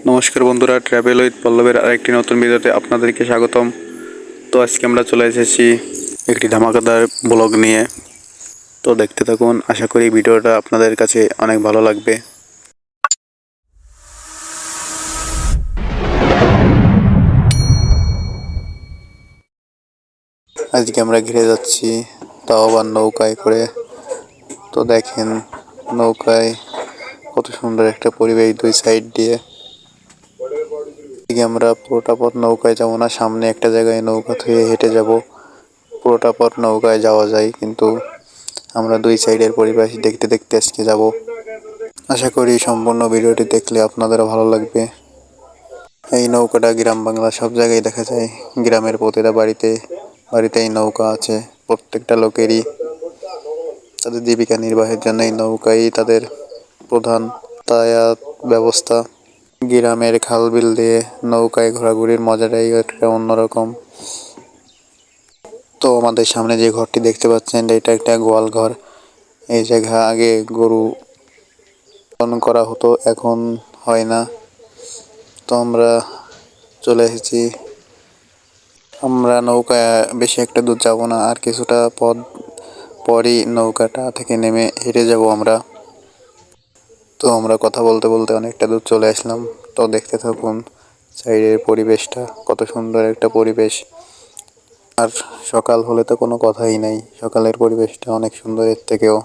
নমস্কার বন্ধুরা, travel with পল্লবের আরেকটি নতুন ভিডিওতে আপনাদেরকে স্বাগতম। তো আজকে আমরা চলে এসেছি একটি ধামাকাদার ব্লগ নিয়ে। তো দেখতে থাকুন, আশা করি ভিডিওটা আপনাদের কাছে অনেক ভালো লাগবে। আজকে আমরা ঘিরে যাচ্ছি, তাও আবার নৌকায় করে। তো দেখেন নৌকায় কত সুন্দর একটা পরিবেশ, দুই সাইড দিয়ে। আমরা পুরোটা পথ নৌকায় যাবো না, সামনে একটা জায়গায় নৌকা থেকে হেঁটে যাব। পুরোটা পথ নৌকায় যাওয়া যায়, কিন্তু আমরা দুই সাইডের পরিবেশ দেখতে দেখতে আজকে যাব। আশা করি সম্পূর্ণ ভিডিওটি দেখলে আপনাদেরও ভালো লাগবে। এই নৌকাটা গ্রাম বাংলা সব জায়গায় দেখা যায়। গ্রামের প্রতিটা বাড়িতে বাড়িতেই নৌকা আছে। প্রত্যেকটা লোকেরই তাদের জীবিকা নির্বাহের জন্য এই নৌকাই তাদের প্রধান যাতায়াত ব্যবস্থা। গ্রামের খাল বিল দিয়ে নৌকায় ঘোরাঘুরির মজাটাই একটা অন্যরকম। তো আমাদের সামনে যে ঘরটি দেখতে পাচ্ছেন, এটা একটা গোয়াল ঘর। এই জায়গা আগে গরু পালন করা হতো, এখন হয় না। তো আমরা চলে এসেছি। আমরা নৌকায় বেশি একটা দূর যাব না, আর কিছুটা পথ পরই নৌকাটা থেকে নেমে হেঁটে যাব আমরা। তো আমরা কথা বলতে বলতে অনেকটা দূর চলে আসলাম। তো দেখতে থাকুন সাইডের পরিবেশটা, কত সুন্দর একটা পরিবেশ। আর সকাল হলে তো কোনো কথাই নাই, সকালের পরিবেশটা অনেক সুন্দর এর থেকেও।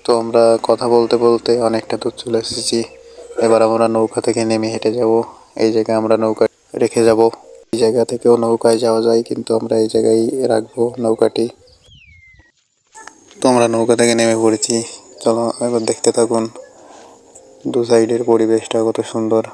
তো আমরা কথা বলতে বলতে অনেকটা দূর চলে এসেছি। এবার আমরা নৌকা থেকে নেমে হেঁটে যাব। এই জায়গায় আমরা নৌকা রেখে যাব। এই জায়গা থেকেও নৌকায় যাওয়া যায়, কিন্তু আমরা এই জায়গায় রাখবো নৌকাটি। তো আমরা নৌকা থেকে নেমে পড়েছি। চলো এবার দেখতে থাকুন দু সাইডের পরিবেশটা কত সুন্দর।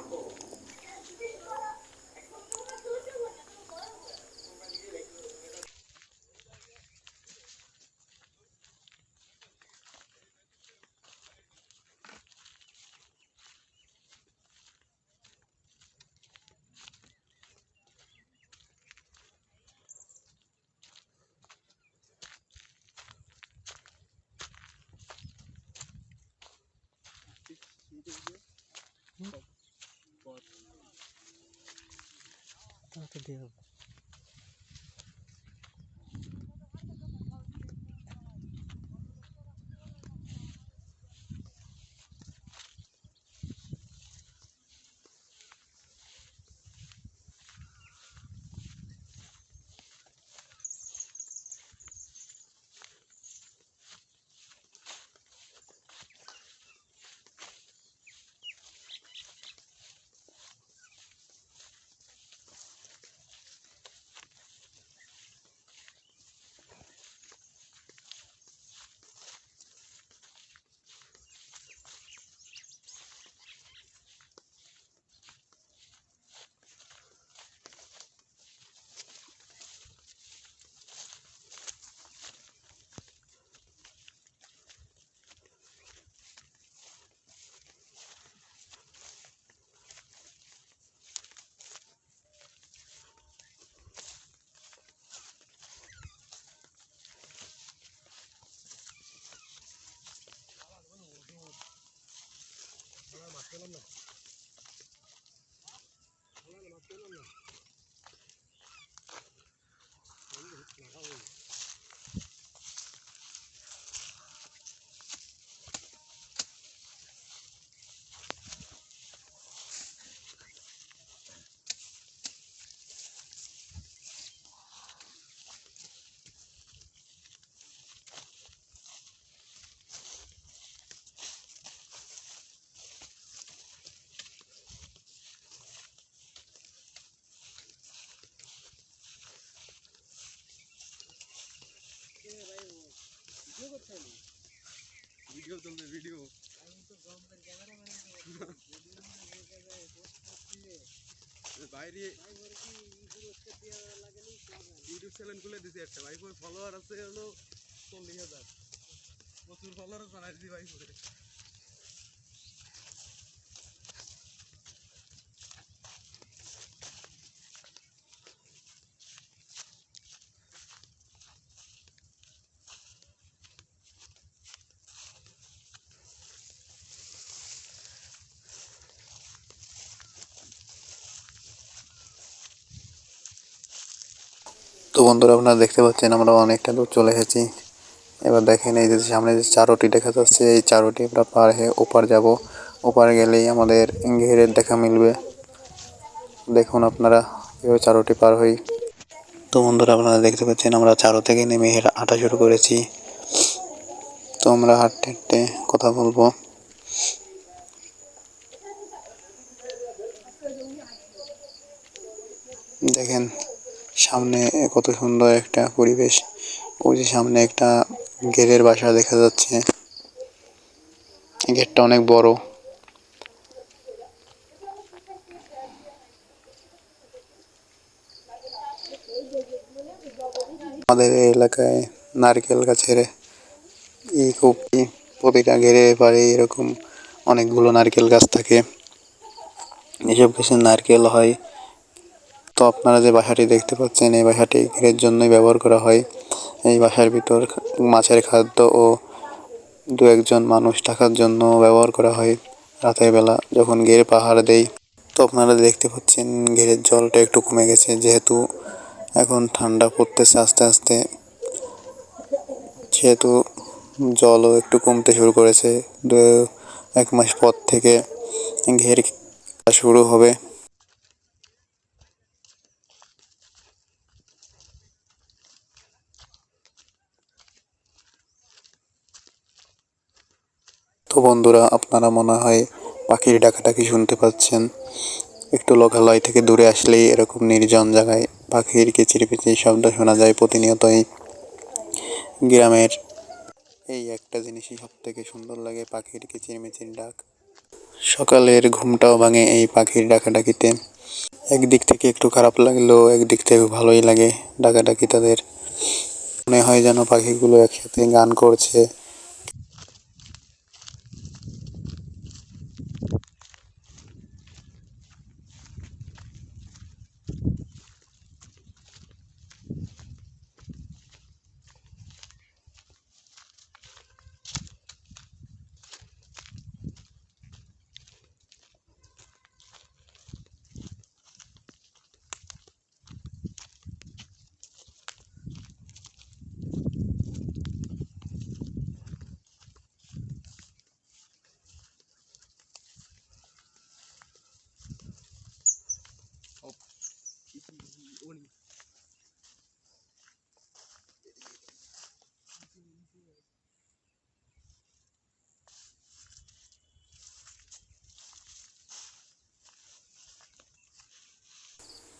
ভিডিও চলবে ভিডিও। বাইরে ইউটিউব চ্যানেল খুলে দিছি একটা ভাই, ফলোয়ার আছে হলো 40,000, প্রচুর ফলোয়ার বানাই দিছি ভাই করে। তো বন্ধুরা, আপনারা দেখতে পাচ্ছেন আমরা অনেকটা দূর চলে এসেছি। এবার দেখেন এই যে সামনে যে চারোটি দেখা যাচ্ছে, এই চারোটি আমরা পার হয়ে ওপার যাব। ওপার গেলেই আমাদের ঘেরের দেখা মিলবে। দেখুন আপনারা এবার চারোটি পার হই। তো বন্ধুরা, আপনারা দেখতে পাচ্ছেন আমরা চারো থেকে নেমে হাঁটা শুরু করেছি। তো আমরা হাঁটতে হাঁটতে কথা বলবো। দেখেন সামনে কত সুন্দর একটা পরিবেশ। ওই যে সামনে একটা ঘেরের বাসা দেখা যাচ্ছে, গেটটা অনেক বড়। আমাদের এই এলাকায় নারকেল গাছের খুব প্রতিটা ঘেরে পারে এরকম অনেকগুলো নারকেল গাছ থাকে। এসব কিছু নারকেল হয়। তো আপনারা যে বাসাটি দেখতে পাচ্ছেন, এই বাসাটি ঘেরের জন্যই ব্যবহার করা হয়। এই বাসার ভিতর মাছের খাদ্য ও দু একজন মানুষ থাকার জন্য ব্যবহার করা হয় রাতের বেলা যখন ঘেরে পাহারা দেই। তো আপনারা দেখতে পাচ্ছেন ঘেরের জলটা একটু কমে গেছে, যেহেতু এখন ঠান্ডা পড়তেছে আস্তে আস্তে, সেহেতু জলও একটু কমতে শুরু করেছে। দু এক মাস পর থেকে ঘের শুরু হবে। তো বন্ধুরা, আপনারা মনে হয় পাখির ডাকাডাকি শুনতে পাচ্ছেন। একটু লোকালয় থেকে দূরে আসলেই এরকম নির্জন জায়গায় পাখির কিচিরমিচির শব্দ শোনা যায় প্রতিনিয়তই। গ্রামের এই একটা জিনিসই সব থেকে সুন্দর লাগে, পাখির কিচিরমিচির ডাক। সকালের ঘুমটাও ভাঙে এই পাখির ডাকাডাকিতে। একদিক থেকে একটু খারাপ লাগলেও একদিক থেকে ভালোই লাগে ডাকাডাকি তাদের। মনে হয় যেন পাখিগুলো একসাথে গান করছে।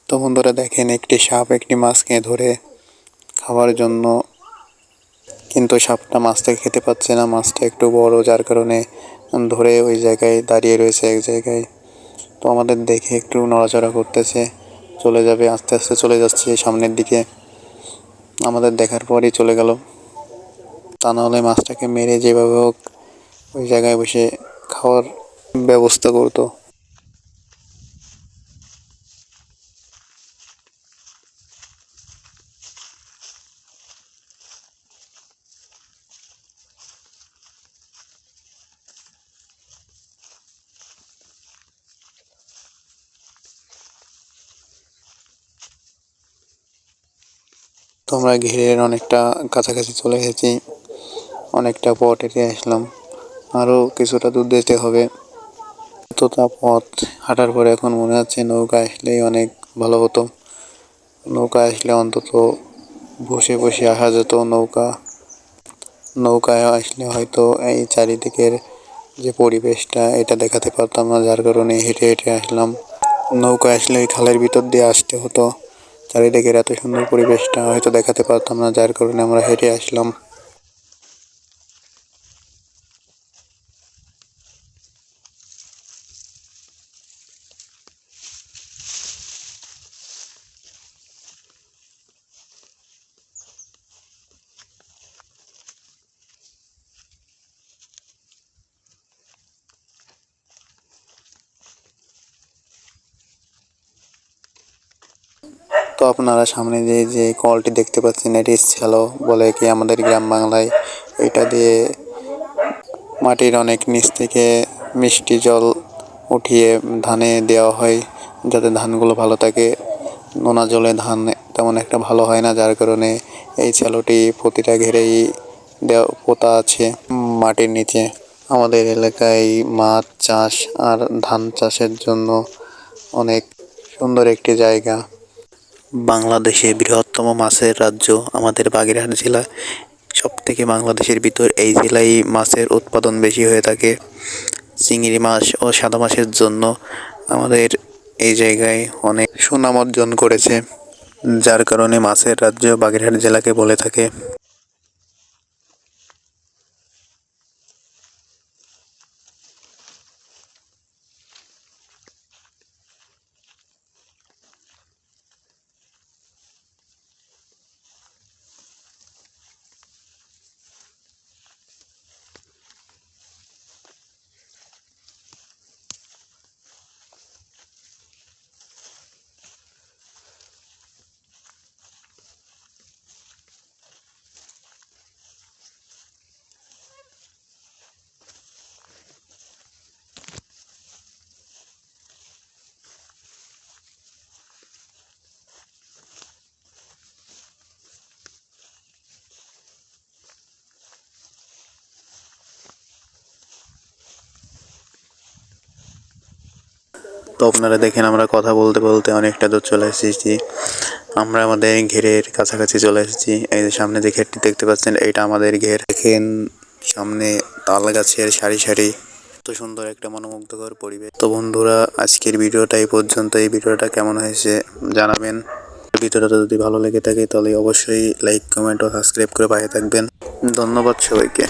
তো বন্ধুরা দেখেন, একটি সাপ একটি মাছকে ধরে খাওয়ার জন্য, কিন্তু সাপটা মাছটাকে খেতে পাচ্ছে না। মাছটা একটু বড়, যার কারণে ধরে ওই জায়গায় দাঁড়িয়ে রয়েছে এক জায়গায়। তো আমাদের দেখে একটু নড়াচড়া করতেছে, চলে যাবে, আস্তে আস্তে চলে যাচ্ছে সামনের দিকে। আমাদের দেখার পরই চলে গেল। তা নাহলে মাছটাকে মেরে যেভাবে হোক ওই জায়গায় বসে খাওয়ার ব্যবস্থা করতো। তো আমরা ঘেরের অনেকটা কাছাকাছি চলে এসেছি, অনেকটা পথ হেঁটে আসলাম। আরও কিছুটা দূর যেতে হবে। এতটা পথ হাঁটার পরে এখন মনে হচ্ছে নৌকা আসলেই অনেক ভালো হতো। নৌকা আসলে অন্তত বসে বসে আসা যেত। নৌকায় আসলে হয়তো এই চারিদিকের যে পরিবেশটা এটা দেখাতে পারতাম না, যার কারণে হেঁটে হেঁটে আসলাম। নৌকায় আসলে ওই খালের ভিতর দিয়ে আসতে হতো, চারিদিকের এত সুন্দর পরিবেশটা হয়তো দেখাতে পারতাম না, যার কারণে আমরা হেঁটে আসলাম। তো আপনারা সামনে যে কলটি দেখতে পাচ্ছেন এটি শ্যালো বলে কি আমাদের গ্রাম বাংলায়। এটা দিয়ে মাটির অনেক নিচ থেকে মিষ্টি জল উঠিয়ে ধানে দেওয়া হয় যাতে ধানগুলো ভালো থাকে। নোনা জলে ধান তেমন একটা ভালো হয় না, যার কারণে এই শ্যালোটি প্রতিটা ঘেরেই পোতা আছে মাটির নিচে। আমাদের এলাকায় মাছ চাষ আর ধান চাষের জন্য অনেক সুন্দর একটি জায়গা। বাংলাদেশে বৃহত্তম মাছের রাজ্য আমাদের বাগেরহাট জেলা। সবথেকে বাংলাদেশের ভিতর এই জেলায় মাছের উৎপাদন বেশি হয়ে থাকে। চিংড়ি মাছ ও সাদা মাছের জন্য আমাদের এই জায়গায় অনেক সুনাম অর্জন করেছে, যার কারণে মাছের রাজ্য বাগেরহাট জেলাকে বলে থাকে। তো আপনারা দেখেন আমরা কথা বলতে বলতে অনেকটা দূর চলে এসেছি। আমরা আমাদের ঘেরের কাছাকাছি চলে এসেছি। এই যে সামনে যে ঘেরটি দেখতে পাচ্ছেন এটা আমাদের ঘের। দেখেন সামনে তাল গাছের সারি সারি, এত সুন্দর একটা মনোমুগ্ধকর পরিবেশ। তো বন্ধুরা, আজকের ভিডিওটা এই পর্যন্ত। এই ভিডিওটা কেমন হয়েছে জানাবেন। ভিডিওটা যদি ভালো লেগে থাকে তাহলে অবশ্যই লাইক, কমেন্ট ও সাবস্ক্রাইব করে পাশে থাকবেন। ধন্যবাদ সবাইকে।